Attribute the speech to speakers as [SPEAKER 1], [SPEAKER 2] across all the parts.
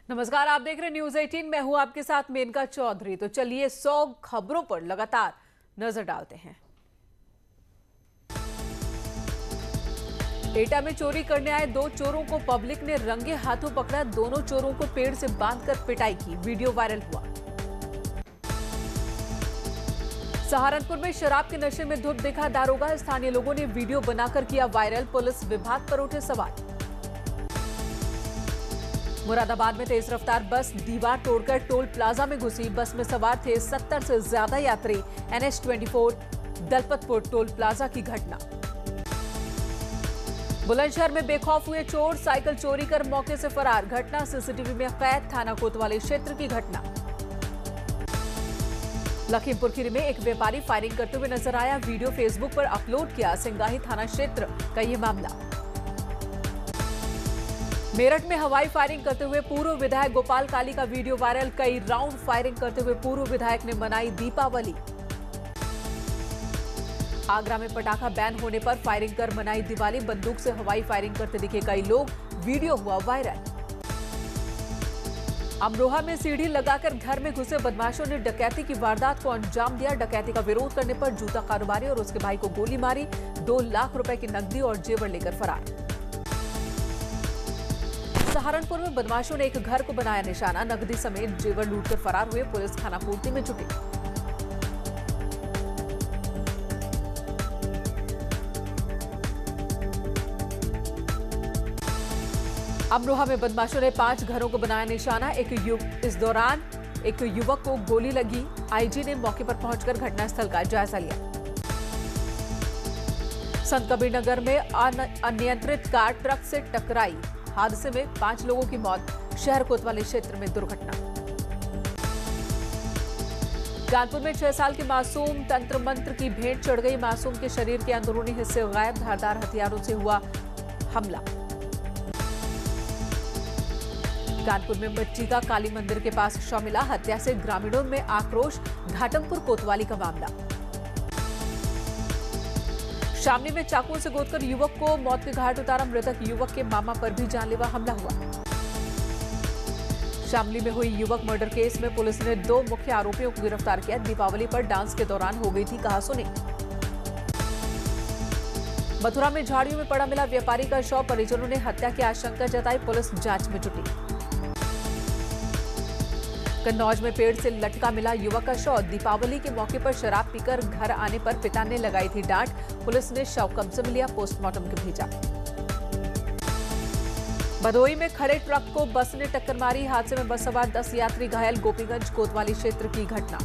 [SPEAKER 1] नमस्कार, आप देख रहे न्यूज 18। मैं हूं आपके साथ मेनका चौधरी। तो चलिए 100 खबरों पर लगातार नजर डालते हैं। एटा में चोरी करने आए 2 चोरों को पब्लिक ने रंगे हाथों पकड़ा। दोनों चोरों को पेड़ से बांधकर पिटाई की, वीडियो वायरल हुआ। सहारनपुर में शराब के नशे में धुत दिखा दारोगा। स्थानीय लोगों ने वीडियो बनाकर किया वायरल। पुलिस विभाग पर उठे सवाल। मुरादाबाद में तेज रफ्तार बस दीवार तोड़कर टोल प्लाजा में घुसी। बस में सवार थे 70 से ज्यादा यात्री। NH24 दलपतपुर टोल प्लाजा की घटना। बुलंदशहर में बेखौफ हुए चोर, साइकिल चोरी कर मौके से फरार। घटना सीसीटीवी में कैद, थाना कोतवाली क्षेत्र की घटना। लखीमपुर खीरी में एक व्यापारी फायरिंग करते हुए नजर आया। वीडियो फेसबुक पर अपलोड किया। सिंगाही थाना क्षेत्र का यह मामला। मेरठ में हवाई फायरिंग करते हुए पूर्व विधायक गोपाल काली का वीडियो वायरल। कई राउंड फायरिंग करते हुए पूर्व विधायक ने मनाई दीपावली। आगरा में पटाखा बैन होने पर फायरिंग कर मनाई दिवाली। बंदूक से हवाई फायरिंग करते दिखे कई लोग, वीडियो हुआ वायरल। अमरोहा में सीढ़ी लगाकर घर में घुसे बदमाशों ने डकैती की वारदात को अंजाम दिया। डकैती का विरोध करने पर जूता कारोबारी और उसके भाई को गोली मारी। 2 लाख रुपए की नकदी और जेवर लेकर फरार। सहारनपुर में बदमाशों ने एक घर को बनाया निशाना। नकदी समेत जेवर लूटकर फरार हुए। पुलिस खानापूर्ति में जुटी। अमरोहा में बदमाशों ने 5 घरों को बनाया निशाना। इस दौरान एक युवक को गोली लगी। आईजी ने मौके पर पहुंचकर घटनास्थल का जायजा लिया। संत कबीर नगर में अनियंत्रित कार ट्रक से टकराई। हादसे में 5 लोगों की मौत। शहर कोतवाली क्षेत्र में दुर्घटना। कानपुर में 6 साल की मासूम तंत्र मंत्र की भेंट चढ़ गई। मासूम के शरीर के अंदरूनी हिस्से गायब। धारदार हथियारों से हुआ हमला। कानपुर में बच्ची का काली मंदिर के पास शव मिला। हत्या से ग्रामीणों में आक्रोश। घाटमपुर कोतवाली का मामला। शामली में चाकू से गोदकर युवक को मौत के घाट उतारा। मृतक युवक के मामा पर भी जानलेवा हमला हुआ। शामली में हुई युवक मर्डर केस में पुलिस ने 2 मुख्य आरोपियों को गिरफ्तार किया। दीपावली पर डांस के दौरान हो गई थी कहासुनी। मथुरा में झाड़ियों में पड़ा मिला व्यापारी का शव। परिजनों ने हत्या की आशंका जताई। पुलिस जांच में जुटी। कन्नौज में पेड़ से लटका मिला युवक का शव। दीपावली के मौके पर शराब पीकर घर आने पर पिता ने लगाई थी डांट। पुलिस ने शव कब्जे में लिया, पोस्टमार्टम के भेजा। भदोही में खड़े ट्रक को बस ने टक्कर मारी। हादसे में बस सवार 10 यात्री घायल। गोपीगंज कोतवाली क्षेत्र की घटना।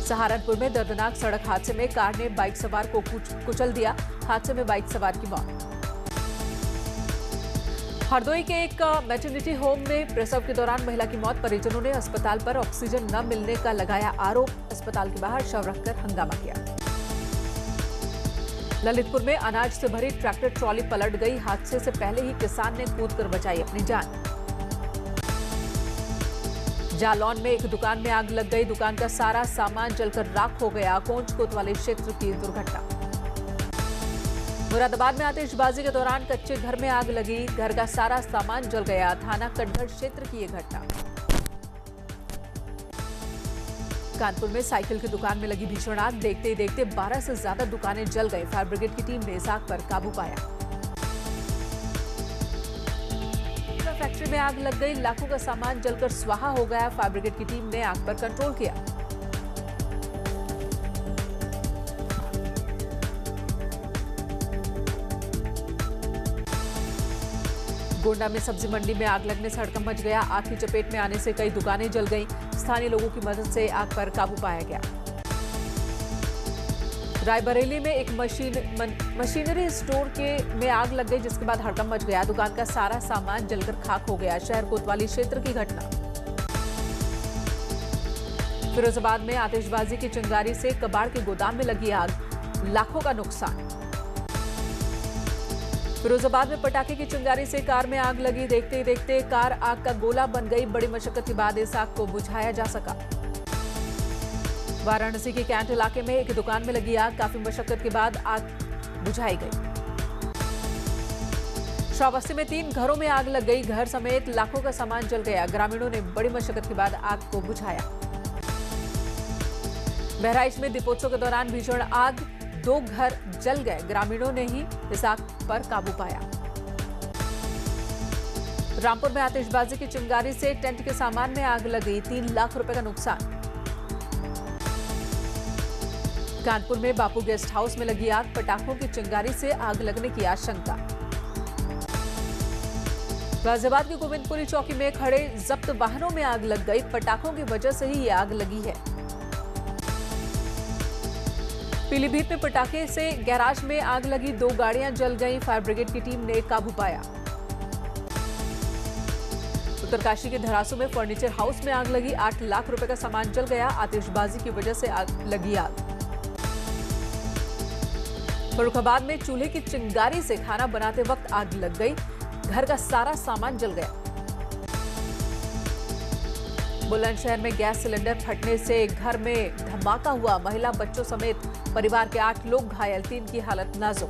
[SPEAKER 1] सहारनपुर में दर्दनाक सड़क हादसे में कार ने बाइक सवार को कुचल दिया। हादसे में बाइक सवार की मौत। हरदोई के एक मैटरनिटी होम में प्रसव के दौरान महिला की मौत। परिजनों ने अस्पताल पर ऑक्सीजन न मिलने का लगाया आरोप। अस्पताल के बाहर शव रखकर हंगामा किया। ललितपुर में अनाज से भरी ट्रैक्टर ट्रॉली पलट गई। हादसे से पहले ही किसान ने कूदकर बचाई अपनी जान। जालौन में एक दुकान में आग लग गई। दुकान का सारा सामान जलकर राख हो गया। कोंच कोतवाली क्षेत्र की दुर्घटना। मुरादाबाद में आतिशबाजी के दौरान कच्चे घर में आग लगी। घर का सारा सामान जल गया। थाना कटघर क्षेत्र की यह घटना। कानपुर में साइकिल की दुकान में लगी भीषण आग। देखते ही देखते 12 से ज्यादा दुकानें जल गई। फायर ब्रिगेड की टीम ने इस आग पर काबू पाया। फैक्ट्री में आग लग गई। लाखों का सामान जलकर स्वाहा हो गया। फायर ब्रिगेड की टीम ने आग पर कंट्रोल किया। गोंडा में सब्जी मंडी में आग लगने से हड़कंप मच गया। आग की चपेट में आने से कई दुकानें जल गईं। स्थानीय लोगों की मदद से आग पर काबू पाया गया। रायबरेली में एक मशीनरी स्टोर में आग लग गई, जिसके बाद हड़कंप मच गया। दुकान का सारा सामान जलकर खाक हो गया। शहर कोतवाली क्षेत्र की घटना। फिरोजाबाद में आतिशबाजी की चिंगारी से कबाड़ के गोदाम में लगी आग। लाखों का नुकसान। फिरोजाबाद में पटाखे की चिंगारी से कार में आग लगी। देखते ही देखते कार आग का गोला बन गई। बड़ी मशक्कत के बाद इस आग को बुझाया जा सका। वाराणसी के कैंट इलाके में एक दुकान में लगी आग। काफी मशक्कत के बाद आग बुझाई गई। श्रावस्ती में 3 घरों में आग लग गई। घर समेत लाखों का सामान जल गया। ग्रामीणों ने बड़ी मशक्कत के बाद आग को बुझाया। बहराइच में दीपोत्सव के दौरान भीषण आग, 2 घर जल गए। ग्रामीणों ने ही इस आग पर काबू पाया। रामपुर में आतिशबाजी की चिंगारी से टेंट के सामान में आग लगी। 3 लाख रुपए का नुकसान। कानपुर में बापू गेस्ट हाउस में लगी आग। पटाखों की चिंगारी से आग लगने की आशंका। गाजियाबाद की गोविंदपुरी चौकी में खड़े जब्त वाहनों में आग लग गई। पटाखों की वजह से ही ये आग लगी है। पीलीभीत में पटाखे से गैराज में आग लगी। 2 गाड़ियां जल गईं। फायर ब्रिगेड की टीम ने काबू पाया। उत्तरकाशी के धरासू में फर्नीचर हाउस में आग लगी। 8 लाख रुपए का सामान जल गया। आतिशबाजी की वजह से लगी आग। फर्रुखाबाद में चूल्हे की चिंगारी से खाना बनाते वक्त आग लग गई। घर का सारा सामान जल गया। बुलंदशहर में गैस सिलेंडर फटने से घर में धमाका हुआ। महिला, बच्चों समेत परिवार के 8 लोग घायल। 3 की हालत नाजुक।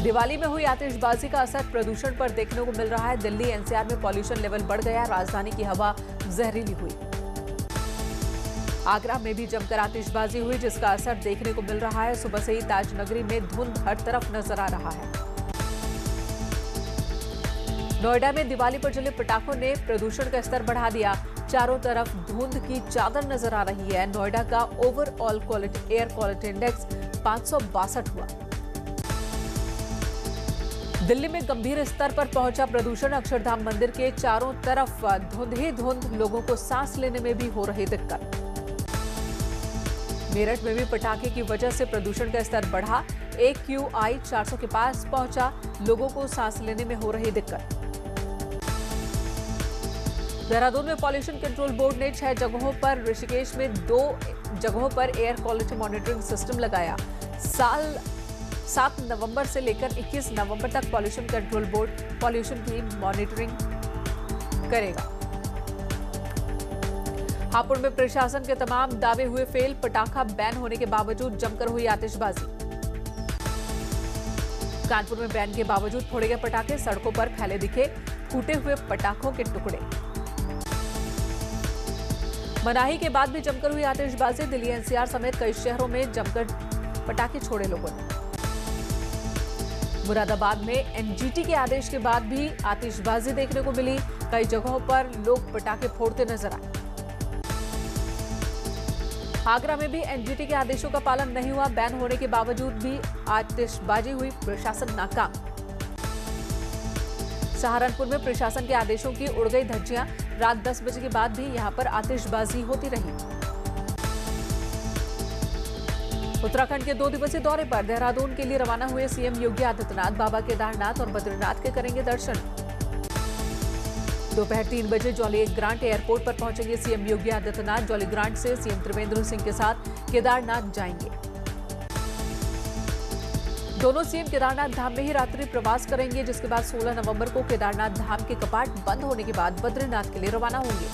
[SPEAKER 1] दिवाली में हुई आतिशबाजी का असर प्रदूषण पर देखने को मिल रहा है। दिल्ली एनसीआर में पॉल्यूशन लेवल बढ़ गया। राजधानी की हवा जहरीली हुई। आगरा में भी जमकर आतिशबाजी हुई, जिसका असर देखने को मिल रहा है। सुबह से ही ताजनगरी में धुंध हर तरफ नजर आ रहा है। नोएडा में दिवाली पर जले पटाखों ने प्रदूषण का स्तर बढ़ा दिया। चारों तरफ धुंध की चादर नजर आ रही है। नोएडा का ओवरऑल एयर क्वालिटी इंडेक्स 562 हुआ। दिल्ली में गंभीर स्तर पर पहुंचा प्रदूषण। अक्षरधाम मंदिर के चारों तरफ धुंध ही धुंध। लोगों को सांस लेने में भी हो रही दिक्कत। मेरठ में भी पटाखे की वजह से प्रदूषण का स्तर बढ़ा। AQI 400 के पास पहुंचा। लोगों को सांस लेने में हो रही दिक्कत। देहरादून में पॉल्यूशन कंट्रोल बोर्ड ने 6 जगहों पर, ऋषिकेश में 2 जगहों पर एयर क्वालिटी मॉनिटरिंग सिस्टम लगाया। 7 नवंबर से लेकर 21 नवंबर तक पॉल्यूशन कंट्रोल बोर्ड पॉल्यूशन की मॉनिटरिंग करेगा। हापुड़ में प्रशासन के तमाम दावे हुए फेल। पटाखा बैन होने के बावजूद जमकर हुई आतिशबाजी। कानपुर में बैन के बावजूद फोड़े गए पटाखे। सड़कों पर फैले दिखे फूटे हुए पटाखों के टुकड़े। मनाही के बाद भी जमकर हुई आतिशबाजी। दिल्ली एनसीआर समेत कई शहरों में जमकर पटाखे छोड़े लोगों ने। मुरादाबाद में एनजीटी के आदेश के बाद भी आतिशबाजी देखने को मिली। कई जगहों पर लोग पटाखे फोड़ते नजर आए। आगरा में भी एनजीटी के आदेशों का पालन नहीं हुआ। बैन होने के बावजूद भी आतिशबाजी हुई। प्रशासन नाकाम। सहारनपुर में प्रशासन के आदेशों की उड़ गई धज्जियां। रात 10 बजे के बाद भी यहां पर आतिशबाजी होती रही। उत्तराखंड के 2 दिवसीय दौरे पर देहरादून के लिए रवाना हुए सीएम योगी आदित्यनाथ। बाबा केदारनाथ और बद्रीनाथ के करेंगे दर्शन। दोपहर 3 बजे जौली ग्रांट एयरपोर्ट पर पहुंचेंगे सीएम योगी आदित्यनाथ। जौली ग्रांट से सीएम त्रिवेंद्र सिंह के साथ केदारनाथ जाएंगे। दोनों सीएम केदारनाथ धाम में ही रात्रि प्रवास करेंगे, जिसके बाद 16 नवंबर को केदारनाथ धाम के कपाट बंद होने के बाद बद्रीनाथ के लिए रवाना होंगे।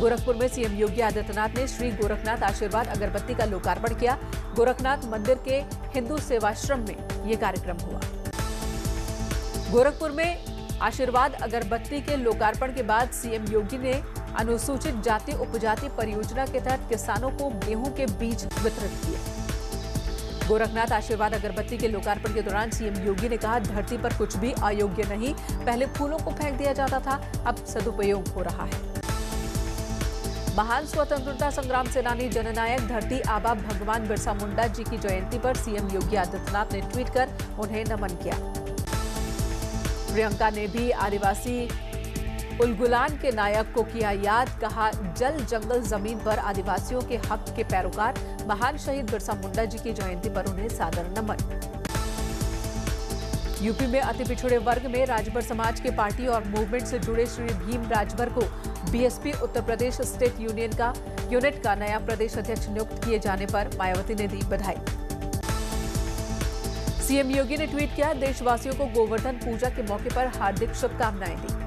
[SPEAKER 1] गोरखपुर में सीएम योगी आदित्यनाथ ने श्री गोरखनाथ आशीर्वाद अगरबत्ती का लोकार्पण किया। गोरखनाथ मंदिर के हिंदू सेवाश्रम में यह कार्यक्रम हुआ। गोरखपुर में आशीर्वाद अगरबत्ती के लोकार्पण के बाद सीएम योगी ने अनुसूचित जाति उपजाति परियोजना के तहत किसानों को गेहूं के बीज वितरित किए। गोरखनाथ आशीर्वाद अगरबत्ती के लोकार्पण के दौरान सीएम योगी ने कहा, धरती पर कुछ भी अयोग्य नहीं। पहले फूलों को फेंक दिया जाता था, अब सदुपयोग हो रहा है। महान स्वतंत्रता संग्राम सेनानी जननायक धरती आबा भगवान बिरसा मुंडा जी की जयंती पर सीएम योगी आदित्यनाथ ने ट्वीट कर उन्हें नमन किया। प्रियंका ने भी आदिवासी उलगुलान के नायक को किया याद। कहा, जल जंगल जमीन पर आदिवासियों के हक के पैरोकार महान शहीद बिरसा मुंडा जी की जयंती पर उन्हें सादर नमन। यूपी में अति पिछड़े वर्ग में राजभर समाज के पार्टी और मूवमेंट से जुड़े श्री भीम राजभर को BSP Uttar Pradesh state unit का नया प्रदेश अध्यक्ष नियुक्त किए जाने पर मायावती ने दी बधाई। सीएम योगी ने ट्वीट किया, देशवासियों को गोवर्धन पूजा के मौके पर हार्दिक शुभकामनाएं दी।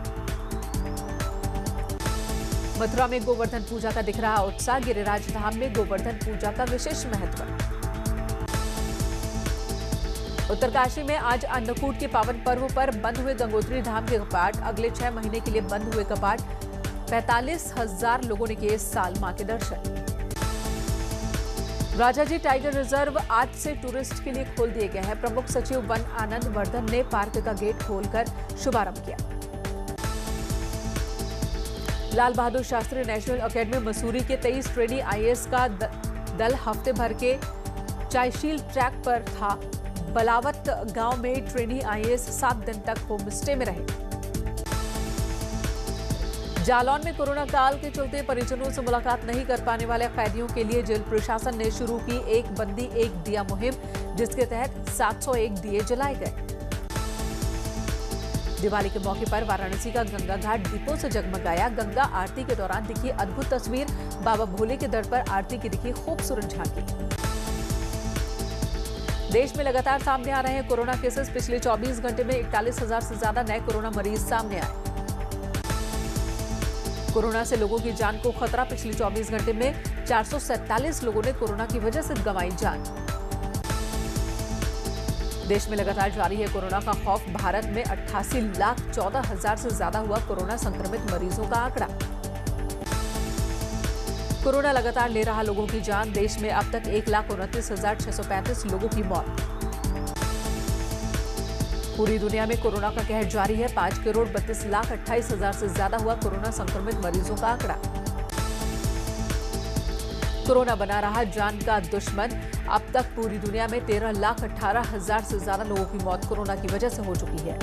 [SPEAKER 1] मथुरा में गोवर्धन पूजा का दिख रहा उत्साह। गिरिराज धाम में गोवर्धन पूजा का विशेष महत्व। उत्तरकाशी में आज अन्नकूट के पावन पर्व पर बंद हुए गंगोत्री धाम के कपाट। अगले 6 महीने के लिए बंद हुए कपाट। 45,000 लोगों ने किए इस साल मां के दर्शन। राजाजी टाइगर रिजर्व आज से टूरिस्ट के लिए खोल दिए गए हैं। प्रमुख सचिव वन आनंद वर्धन ने पार्क का गेट खोलकर शुभारंभ किया। लाल बहादुर शास्त्री नेशनल एकेडमी मसूरी के 23 ट्रेनी आईएएस का दल हफ्ते भर के चायशील ट्रैक पर था। बलावत गांव में ट्रेनी आईएएस 7 दिन तक होम स्टे में रहे। जालौन में कोरोना काल के चलते परिजनों से मुलाकात नहीं कर पाने वाले कैदियों के लिए जेल प्रशासन ने शुरू की एक बंदी एक दिया मुहिम, जिसके तहत 701 दिए जलाए गए। दिवाली के मौके पर वाराणसी का गंगा घाट दीपों से जगमगाया। गंगा आरती के दौरान दिखी अद्भुत तस्वीर। बाबा भोले के दर पर आरती की दिखी खूबसूरत झांकी। देश में लगातार सामने आ रहे हैं कोरोना केसेस। पिछले 24 घंटे में 41,000 से ज्यादा नए कोरोना मरीज सामने आए। कोरोना से लोगों की जान को खतरा। पिछले 24 घंटे में 447 लोगों ने कोरोना की वजह से गंवाई जान। देश में लगातार जारी है कोरोना का खौफ। भारत में 88,14,000 से ज्यादा हुआ कोरोना संक्रमित मरीजों का आंकड़ा। कोरोना लगातार ले रहा लोगों की जान। देश में अब तक 1,29,635 लोगों की मौत। पूरी दुनिया में कोरोना का कहर जारी है। 5,32,28,000 से ज्यादा हुआ कोरोना संक्रमित मरीजों का आंकड़ा। कोरोना बना रहा जान का दुश्मन। अब तक पूरी दुनिया में 13,18,000 से ज्यादा लोगों की मौत कोरोना की वजह से हो चुकी है।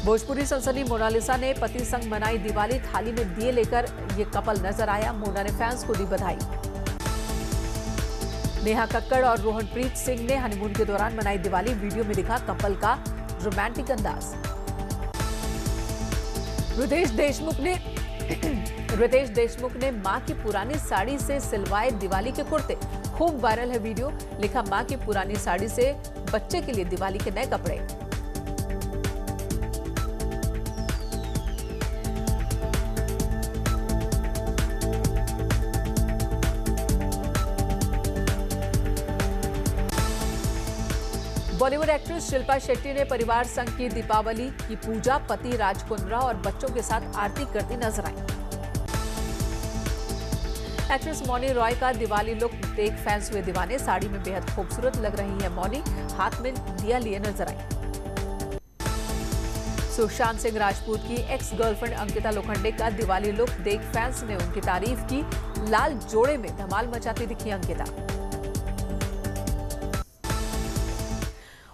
[SPEAKER 1] भोजपुरी सनसनी मोनालिसा ने पति संग मनाई दिवाली। थाली में दिए लेकर ये कपल नजर आया। मोना ने फैंस को दी बधाई। नेहा कक्कड़ और रोहनप्रीत सिंह ने हनीमून के दौरान मनाई दिवाली। वीडियो में दिखा कपल का रोमांटिक अंदाज। रितेश देशमुख ने मां की पुरानी साड़ी से सिलवाए दिवाली के कुर्ते। खूब वायरल है वीडियो। लिखा मां की पुरानी साड़ी से बच्चे के लिए दिवाली के नए कपड़े। बॉलीवुड एक्ट्रेस शिल्पा शेट्टी ने परिवार संघ की दीपावली की पूजा पति राज कुंद्रा और बच्चों के साथ आरती करती नजर आई। एक्ट्रेस मौनी रॉय का दिवाली लुक देख फैंस हुए दीवाने। साड़ी में बेहद खूबसूरत लग रही है मौनी। हाथ में दिया लिए नजर आई। सुशांत सिंह राजपूत की एक्स गर्लफ्रेंड अंकिता लोखंडे का दिवाली लुक देख फैंस ने उनकी तारीफ की। लाल जोड़े में धमाल मचाती दिखी अंकिता।